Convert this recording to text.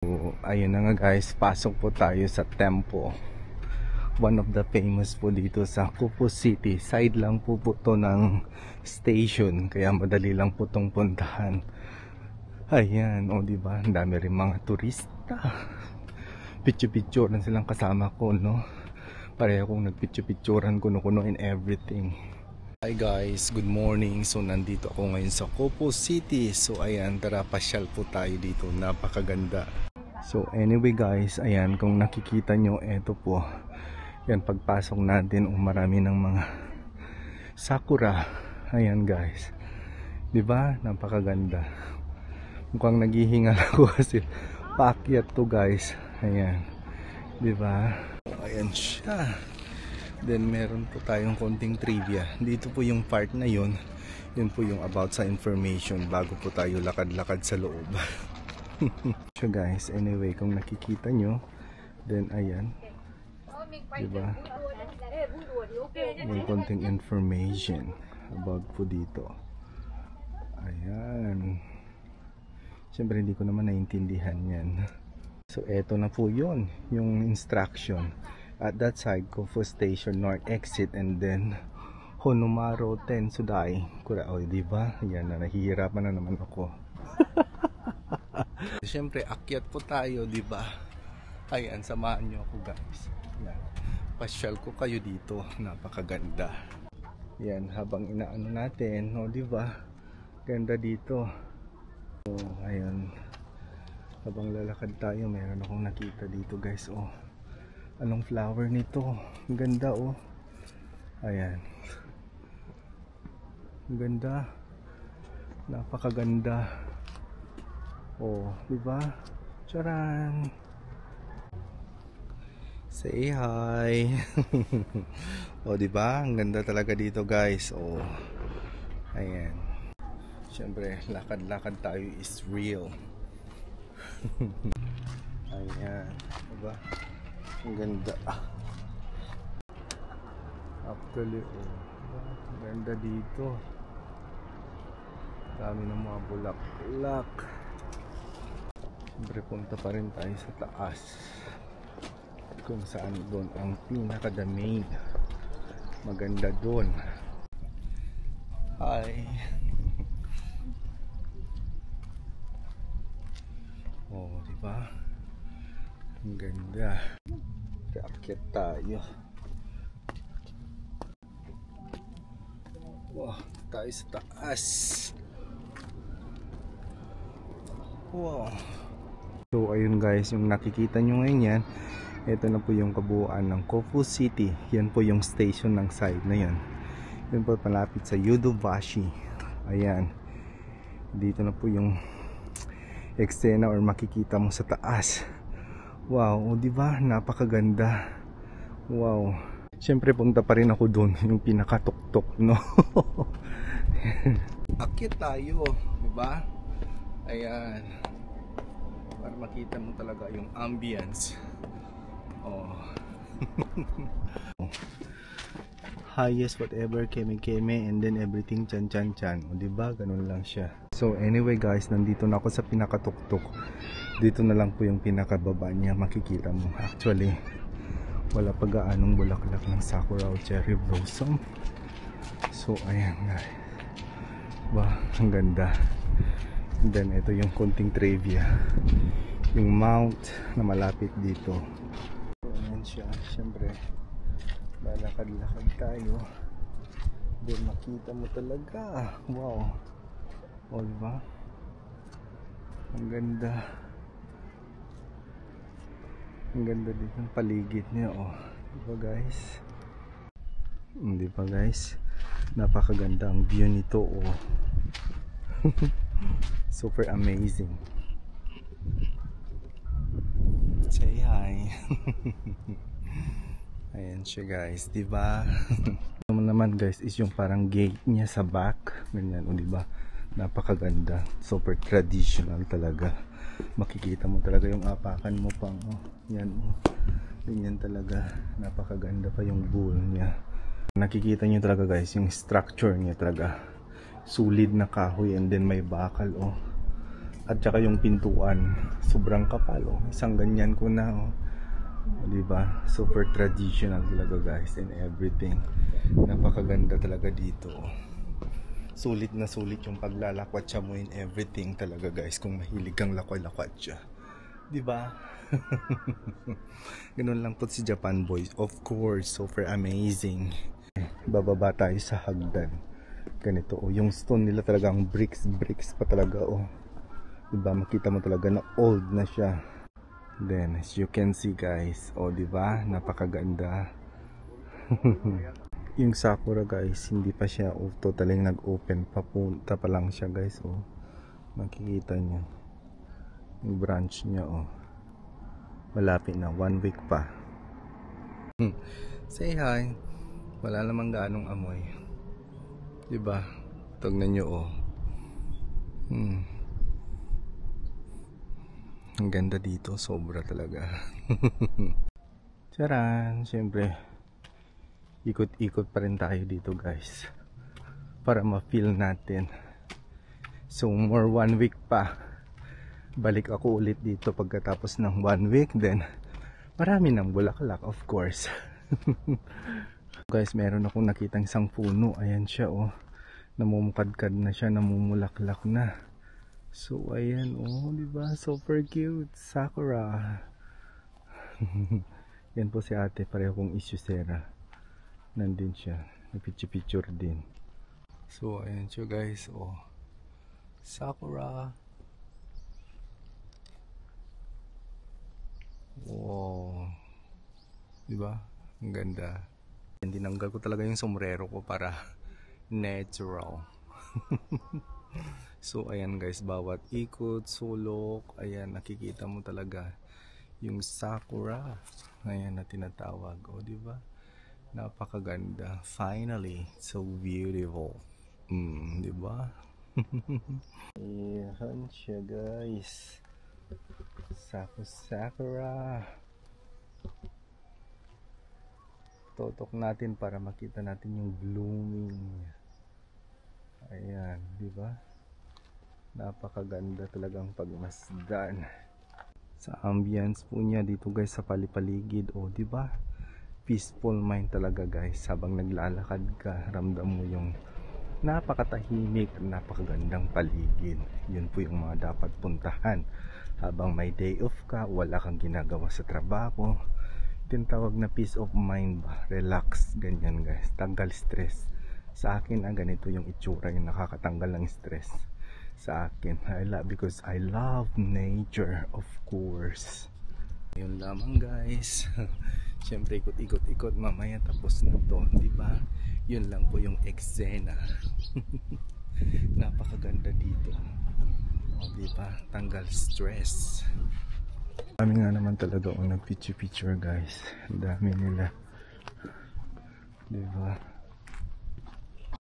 So, ayun na nga guys, pasok po tayo sa Tempo. One of the famous po dito sa Kupu City. Side lang po to ng station, kaya madali lang po tong puntahan. Ayan, o diba, ang dami rin mga turista. Picture-picturean silang kasama ko, no? Pareho kong nagpicture-picturean kuno-kuno and everything. Hi guys, good morning. So nandito ako ngayon sa Kupu City. So ayan, tara pasyal po tayo dito. Napakaganda. So anyway guys, ayan, kung nakikita nyo, eto po. Yan, pagpasok natin, marami ng mga sakura. Ayan guys, diba? Napakaganda. Mukhang naghihingal ako kasi paakyat to guys. Ayan, diba? Ayan siya. Then meron po tayong konting trivia. Dito po yung part na yun. Yun po yung about sa information bago po tayo lakad-lakad sa loob. So guys, anyway, kung nakikita nyo, then ayan, diba? May konting information about po dito. Ayan. Siyempre hindi ko naman naintindihan yan. So eto na po yun, yung instruction. At that side, Kufu Station North exit, and then Honumaro Tensudai. O, diba? Yan na, nahihirapan na naman ako. Siyempre, akyat po tayo, diba? Ayan, samahan nyo ako guys. Yan. Pasyal ko kayo dito. Napakaganda. Yan, habang inaano natin, o diba? Ganda dito. So, ayan. Habang lalakad tayo, meron akong nakita dito guys. Oh, anong flower nito? Ang ganda oh. Ayan. Ang ganda. Napakaganda. Oh, diba? Charan! Say hi! Oh, diba? Ang ganda talaga dito guys. Oh. Ayan. Siyempre, lakad-lakad tayo is real. Ayan. Diba? Ang ganda. Actually, oh. Ang ganda dito. Dami ng mga bulak-bulak. Siyempre, punta pa rin tayo sa taas. Kung saan doon ang pinakadaming. Maganda doon. Hi. Oh, diba? Ang ganda. Kaakyat tayo. Wow, tayo sa taas. Wow. So ayun guys, yung nakikita nyo ngayon yan, ito na po yung kabuuan ng Kufu City. Yan po yung station ng side na yan. Yan po malapit sa Yodobashi. Ayan. Dito na po yung eksena or makikita mo sa taas. Wow, diba? Napakaganda. Wow. Siyempre punta pa rin ako doon, yung pinakatuktok, no? Akyat tayo, diba? Ayan. Para makita mo talaga yung ambience. Oh. Highest whatever, keme-keme, and then everything chan-chan-chan. O diba? Ganun lang siya. So anyway guys, nandito na ako sa pinakatuktok. Dito na lang po yung pinakababa niya, makikita mo. Actually, wala pa gaanong bulaklak ng sakura o cherry blossom. So ayan guys. Ba, ang ganda. And then ito yung konting trivia. Yung mount na malapit dito. So ayan siya, syempre lalakad-lakad tayo. Then makita mo talaga. Wow. O diba? Ang ganda. Ang ganda dito ng paligid niya. Oh, diba guys? Diba guys? Napakaganda ang view nito. Oh. Super amazing. Say hi. Ayan siya guys, diba? Naman guys is yung parang gate niya sa back. Ganyan, o diba? Napakaganda. Super traditional talaga. Makikita mo talaga yung apakan mo pang, oh. Yan, oh. Ganyan talaga. Napakaganda pa yung bowl niya. Nakikita nyo talaga guys, yung structure niya talaga. Solid na kahoy and then may bakal, oh. At saka yung pintuan, sobrang kapal oh. Isang ganyan ko na oh. Diba? Super traditional talaga guys and everything. Napakaganda talaga dito oh. Sulit na sulit yung paglalakwatsa mo in everything talaga guys kung mahilig kang lakwat-lakwatsa. Diba? Ganun lang po si Japan boys. Of course, super amazing. Bababa tayo sa hagdan. Ganito oh. Yung stone nila talagang bricks pa talaga oh. Diba? Makita mo talaga na old na siya. Then as you can see guys, oh diba? Napakaganda. Yung sakura guys, hindi pa siya totally nag-open, papunta pa lang siya guys oh. Makikita niyo yung branch niya oh. Malapit na, 1 week pa. Say hi. Wala namang ganong amoy. Diba? Tignan niyo oh. Ang ganda dito, sobra talaga. Charan, syempre ikot-ikot pa rin tayo dito guys para ma-feel natin. So more 1 week pa, balik ako ulit dito pagkatapos ng 1 week. Then marami ng bulaklak of course. Guys, meron akong nakitang isang puno. Ayan siya oh, namumukadkad na siya, namumulaklak na. So ayan oh, diba? Super cute, sakura. Yan po si ate, pareho kong isyusera. Nandun siya, nagpicture din. So ayan siya guys oh, sakura. Wow, diba? Ang ganda. Tinanggal ko talaga yung sombrero ko para natural. So ayan guys, bawat ikot, sulok, ayan nakikita mo talaga yung sakura. Ayan na tinatawag, oh diba? Napakaganda. Finally, so beautiful. Diba? Ayan siya guys. Sakura. Totok natin para makita natin yung blooming. Ayan, diba? Napakaganda talagang pagmasdan sa ambience po niya dito guys sa palipaligid oh, diba? Peaceful mind talaga guys. Habang naglalakad ka, ramdam mo yung napakatahimik, napakagandang paligid. Yun po yung mga dapat puntahan habang may day off ka, wala kang ginagawa sa trabaho. Tinatawag na peace of mind ba? Relax, ganyan guys. Tanggal stress. Sa akin ganito yung itsura, yung nakakatanggal ng stress sa akin. Because I love nature of course. Yun lamang guys. Siyempre ikot-ikot mamaya tapos na to, diba? Yun lang po yung eksena. Napakaganda dito. O diba? Tanggal stress. Dami nga naman talaga nagpicture guys. Ang dami nila. Diba?